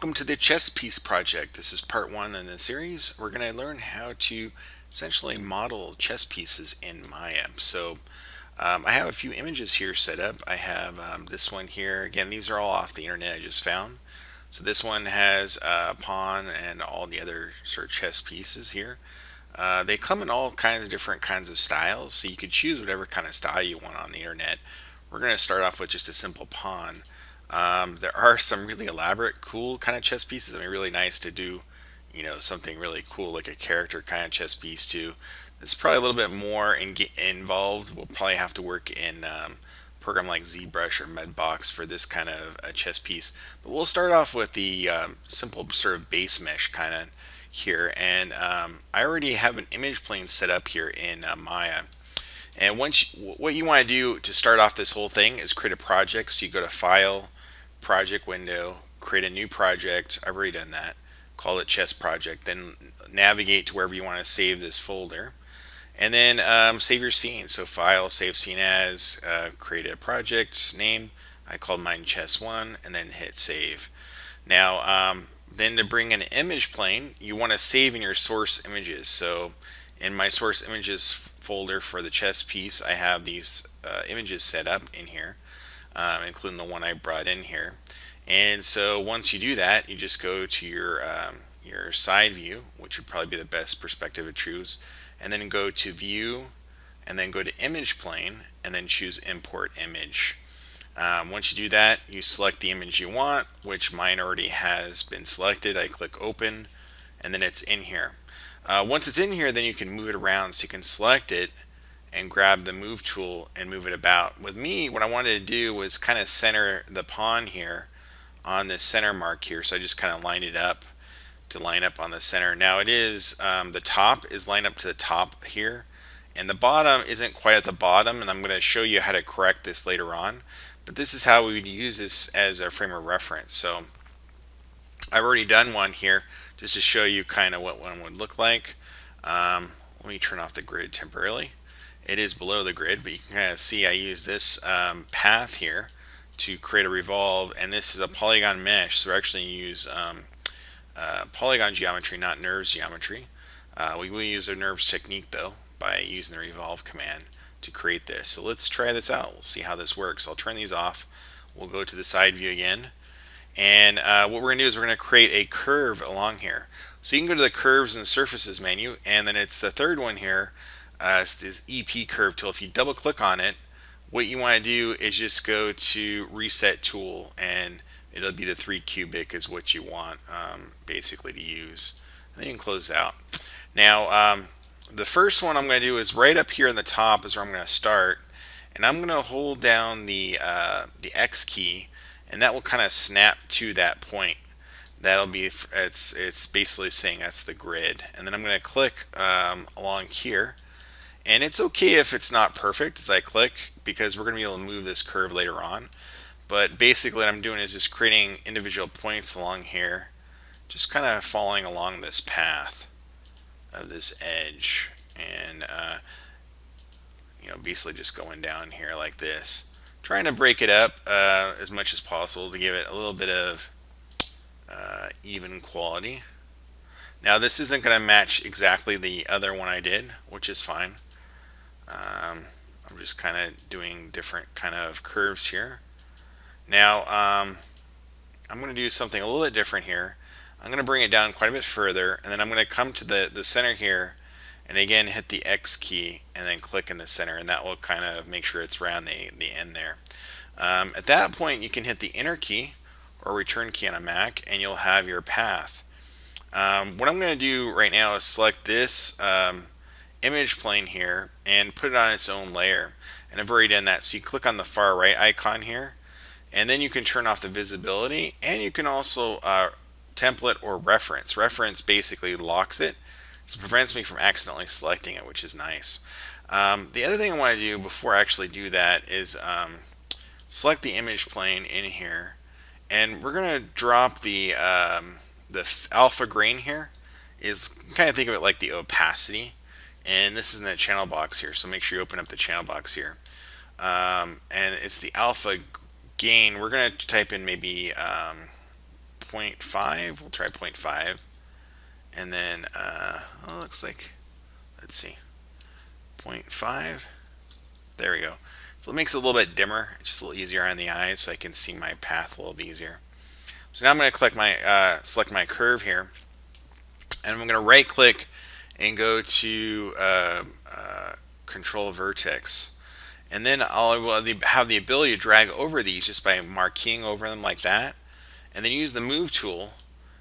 Welcome to the chess piece project. This is part one in the series. We're going to learn how to essentially model chess pieces in Maya. I have a few images here set up. I have this one here. Again, these are all off the internet I just found. So this one has a pawn and all the other sort of chess pieces here. They come in all kinds of different kinds of styles, so you could choose whatever kind of style you want on the internet. We're going to start off with just a simple pawn. There are some really elaborate, cool kind of chess pieces. I mean, really nice to do, something really cool like a character kind of chess piece too. It's probably a little bit more involved. We'll probably have to work in program like ZBrush or Medbox for this kind of a chess piece. But we'll start off with the simple sort of base mesh kind of here. And I already have an image plane set up here in Maya. And what you want to do to start off this whole thing is create a project. So you go to File, Project window, create a new project. I've already done that. Call it Chess Project. Then navigate to wherever you want to save this folder. And then save your scene. So File, Save Scene As, create a project name. I called mine Chess 1, and then hit Save. Now, then to bring an image plane, you want to save in your source images. So in my source images folder for the chess piece, I have these images set up in here, including the one I brought in here. And so once you do that, you just go to your side view, which would probably be the best perspective to choose, and then go to View, and then go to Image Plane, and then choose Import Image. Once you do that, you select the image you want, which mine already has been selected. I click Open, and then it's in here. Once it's in here, then you can move it around. So you can select it and grab the Move tool and move it about. With me, what I wanted to do was kind of center the pawn here on this center mark here. So I just kind of lined it up to line up on the center. Now it is, the top is lined up to the top here, and the bottom isn't quite at the bottom, and I'm going to show you how to correct this later on. But this is how we would use this as a frame of reference. So I've already done one here just to show you kind of what one would look like. Let me turn off the grid temporarily. It is below the grid, but you can kind of see I use this path here to create a revolve, and this is a polygon mesh, so we actually use polygon geometry, not NURBS geometry. We will use a NURBS technique though by using the revolve command to create this. So let's try this out. We'll see how this works. I'll turn these off. We'll go to the side view again, and what we're going to do is we're going to create a curve along here. So you can go to the Curves and Surfaces menu, and then it's the third one here. It's this EP curve tool. If you double click on it, what you want to do is just go to Reset Tool, and it'll be the 3 cubic is what you want basically to use. And then you can close out. Now the first one I'm going to do is right up here in the top is where I'm going to start, and I'm going to hold down the X key, and that will kind of snap to that point. That'll be, it's basically saying that's the grid. And then I'm going to click along here, and it's okay if it's not perfect as I click, because we're going to be able to move this curve later on. But basically what I'm doing is just creating individual points along here, just kind of following along this path of this edge, and basically just going down here like this, trying to break it up as much as possible to give it a little bit of even quality. Now this isn't going to match exactly the other one I did, which is fine. I'm just kind of doing different kind of curves here. Now I'm going to do something a little bit different here. I'm going to bring it down quite a bit further, and then I'm going to come to the center here, and again hit the X key and then click in the center, and that will kind of make sure it's around the end there. At that point you can hit the Enter key or Return key on a Mac, and you'll have your path. What I'm going to do right now is select this image plane here and put it on its own layer, and I've already done that. So you click on the far right icon here, and then you can turn off the visibility, and you can also template or reference. Reference basically locks it, so it prevents me from accidentally selecting it, which is nice. The other thing I want to do before I actually do that is select the image plane in here, and we're going to drop the alpha grain here. Is kind of think of it like the opacity, and this is in the channel box here, so make sure you open up the channel box here, and it's the alpha gain. We're going to type in maybe 0.5. We'll try 0.5. And then, oh, looks like, let's see, 0.5. There we go. So it makes it a little bit dimmer. It's just a little easier on the eyes so I can see my path a little bit easier. So now I'm going to click my, select my curve here. And I'm going to right click and go to Control Vertex. And then I'll have the ability to drag over these just by marking over them like that. And then use the Move tool.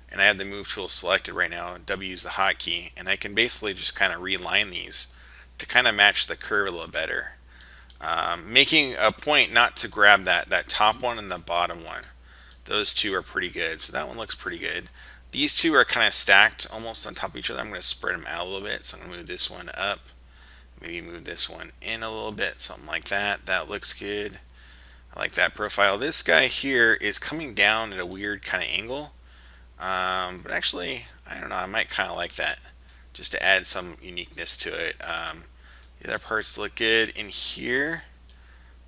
And I have the Move tool selected right now. W is the hotkey. And I can basically just kind of realign these to kind of match the curve a little better. Making a point not to grab that top one and the bottom one. Those two are pretty good. So that one looks pretty good. These two are kind of stacked almost on top of each other. I'm going to spread them out a little bit. So I'm going to move this one up. Maybe move this one in a little bit. Something like that. That looks good. I like that profile. This guy here is coming down at a weird kind of angle. But actually, I don't know. I might kind of like that. Just to add some uniqueness to it. The other parts look good. In here,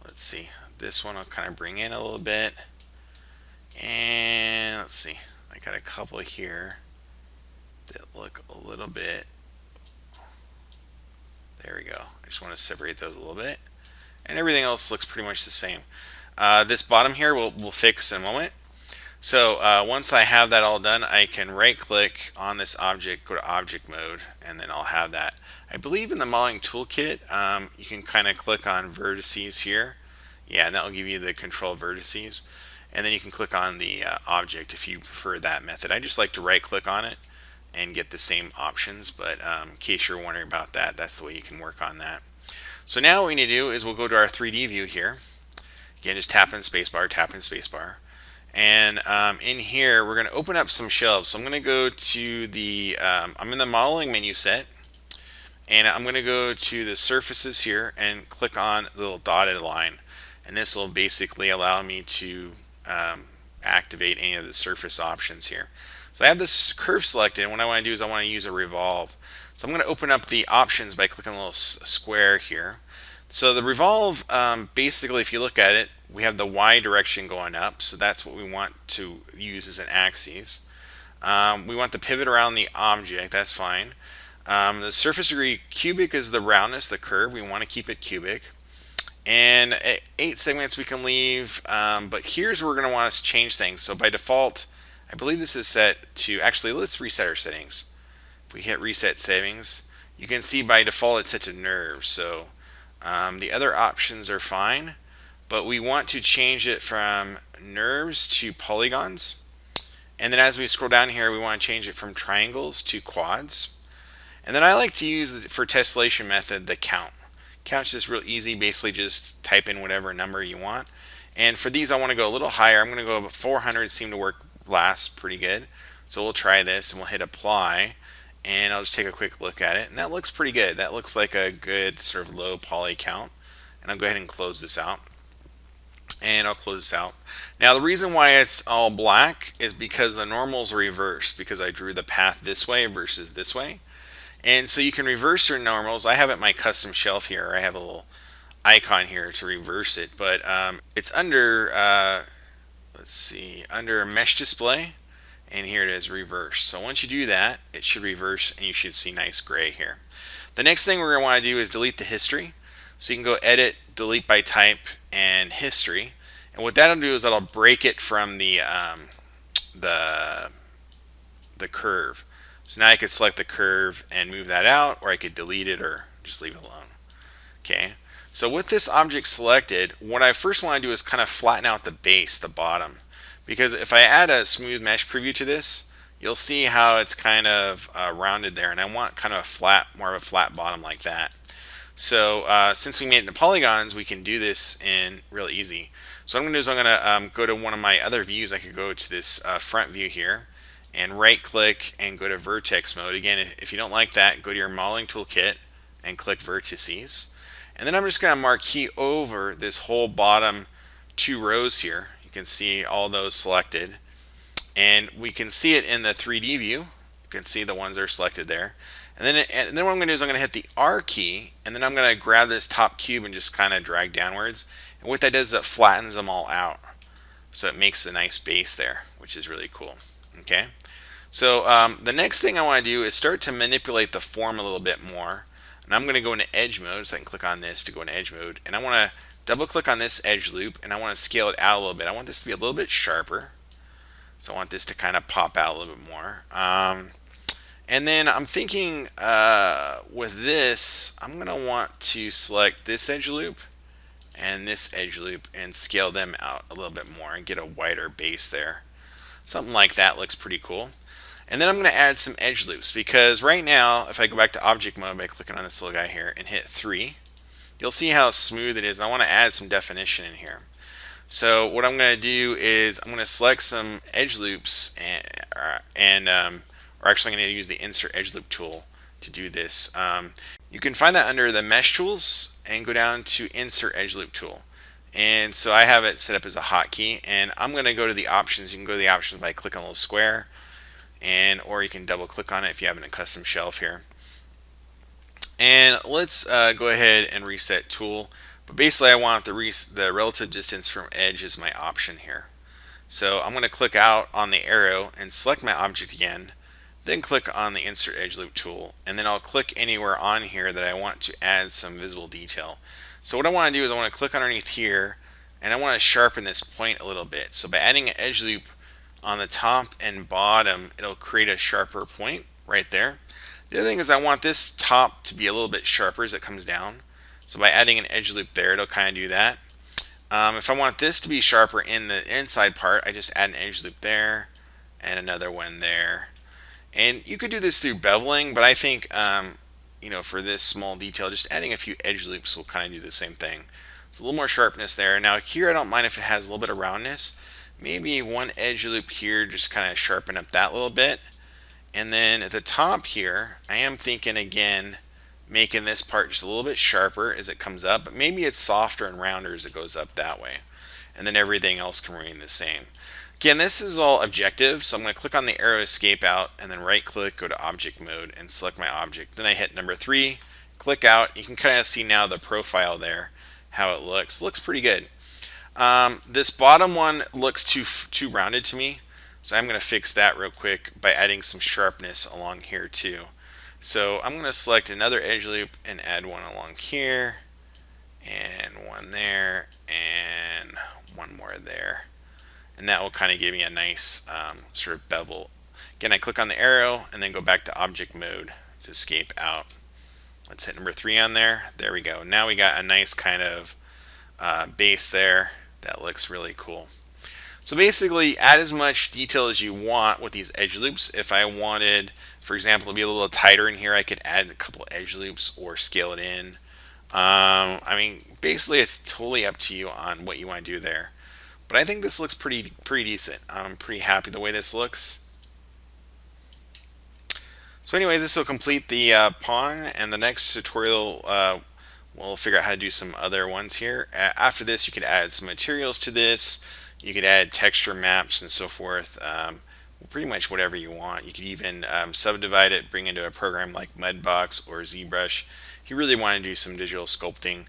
let's see. This one I'll kind of bring in a little bit. And let's see. I got a couple here that look a little bit. There we go. I just want to separate those a little bit. And everything else looks pretty much the same. This bottom here we'll fix in a moment. So once I have that all done, I can right click on this object, go to object mode, and then I'll have that. I believe in the modeling toolkit, you can kind of click on vertices here. Yeah, and that will give you the control vertices. And then you can click on the object if you prefer that method. I just like to right click on it and get the same options, but in case you're wondering about that, that's the way you can work on that. So now what we need to do is we'll go to our 3D view here. Again, just tap in spacebar, tap in spacebar. And in here, we're going to open up some shelves. So I'm going to go to the, I'm in the modeling menu set. And I'm going to go to the surfaces here and click on the little dotted line. And this will basically allow me to activate any of the surface options here. So I have this curve selected, and what I want to do is I want to use a revolve. So I'm going to open up the options by clicking a little square here. So the revolve, basically if you look at it, we have the Y direction going up, so that's what we want to use as an axis. We want the pivot around the object, that's fine. The surface degree cubic is the roundness, the curve, we want to keep it cubic. And 8 segments we can leave, but here's where we're going to want to change things. So by default, I believe this is set to, actually let's reset our settings. If we hit reset settings, you can see by default it's set to nerves. So the other options are fine, but we want to change it from nerves to polygons. And then as we scroll down here, we want to change it from triangles to quads. And then I like to use, for tessellation method, the count. Count's just real easy. Basically just type in whatever number you want. And for these I want to go a little higher. I'm going to go about 400. Seem to work last pretty good. So we'll try this and we'll hit apply. And I'll just take a quick look at it. And that looks pretty good. That looks like a good sort of low poly count. And I'll go ahead and close this out. And I'll close this out. Now the reason why it's all black is because the normals are reversed, because I drew the path this way versus this way. And so you can reverse your normals. I have it in my custom shelf here. I have a little icon here to reverse it, but it's under, let's see, under mesh display, and here it is, reverse. So once you do that, it should reverse and you should see nice gray here. The next thing we're going to want to do is delete the history. So you can go edit, delete by type, and history. And what that'll do is that'll break it from the curve. So now I could select the curve and move that out, or I could delete it or just leave it alone. Okay, so with this object selected, what I first want to do is kind of flatten out the base, the bottom. Because if I add a smooth mesh preview to this, you'll see how it's kind of rounded there, and I want kind of a flat, more of a flat bottom like that. So since we made it into polygons, we can do this in real easy. So what I'm going to do is I'm going to go to one of my other views. I could go to this front view here and right click and go to vertex mode. Again, if you don't like that, go to your modeling toolkit and click vertices. And then I'm just going to marquee over this whole bottom 2 rows here. You can see all those selected. And we can see it in the 3D view. You can see the ones that are selected there. And then what I'm going to do is I'm going to hit the R key, and then I'm going to grab this top cube and just kind of drag downwards. And what that does is it flattens them all out. So it makes a nice base there, which is really cool. Okay. So the next thing I want to do is start to manipulate the form a little bit more. And I'm going to go into edge mode, so I can click on this to go into edge mode. And I want to double click on this edge loop, and I want to scale it out a little bit. I want this to be a little bit sharper. So I want this to kind of pop out a little bit more. And then I'm thinking with this, I'm going to want to select this edge loop and this edge loop and scale them out a little bit more and get a wider base there. Something like that looks pretty cool. And then I'm going to add some edge loops, because right now, if I go back to object mode by clicking on this little guy here and hit 3, you'll see how smooth it is. I want to add some definition in here. So what I'm going to do is I'm going to select some edge loops, or actually I'm going to use the insert edge loop tool to do this. You can find that under the mesh tools and go down to insert edge loop tool. And so I have it set up as a hotkey, and I'm going to go to the options. You can go to the options by clicking on a little square, or you can double click on it if you have it in a custom shelf here. And let's go ahead and reset tool. But basically I want the relative distance from edge as my option here. So I'm going to click out on the arrow and select my object again, then click on the insert edge loop tool, and then I'll click anywhere on here that I want to add some visible detail. So what I want to do is I want to click underneath here, and I want to sharpen this point a little bit. So by adding an edge loop on the top and bottom, it'll create a sharper point right there. The other thing is I want this top to be a little bit sharper as it comes down. So by adding an edge loop there, it'll kind of do that. If I want this to be sharper in the inside part, I just add an edge loop there and another one there. And you could do this through beveling, but I think for this small detail, just adding a few edge loops will kind of do the same thing. There's a little more sharpness there. Now here I don't mind if it has a little bit of roundness. Maybe one edge loop here, just kind of sharpen up that little bit. And then at the top here, I am thinking again, making this part just a little bit sharper as it comes up, but maybe it's softer and rounder as it goes up that way. And then everything else can remain the same. Again, this is all objective, so I'm going to click on the arrow escape out and then right click, go to object mode and select my object. Then I hit number 3, click out. You can kind of see now the profile there, how it looks. Looks pretty good. This bottom one looks too rounded to me, so I'm going to fix that real quick by adding some sharpness along here too. So I'm going to select another edge loop and add one along here, and one there, and one more there. And that will kind of give me a nice sort of bevel. Again, I click on the arrow and then go back to object mode to escape out. Let's hit number 3 on there. There we go. Now we got a nice kind of base there that looks really cool. So basically, add as much detail as you want with these edge loops. If I wanted, for example, to be a little tighter in here, I could add a couple edge loops or scale it in. I mean, basically, it's totally up to you on what you want to do there. But I think this looks pretty decent. I'm pretty happy the way this looks. So anyways, this will complete the pawn, and the next tutorial we'll figure out how to do some other ones here. After this, you could add some materials to this. You could add texture maps and so forth. Pretty much whatever you want. You could even subdivide it, bring it into a program like Mudbox or ZBrush if you really want to do some digital sculpting.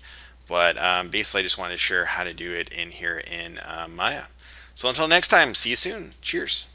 But basically, I just wanted to share how to do it in here in Maya. So until next time, see you soon. Cheers.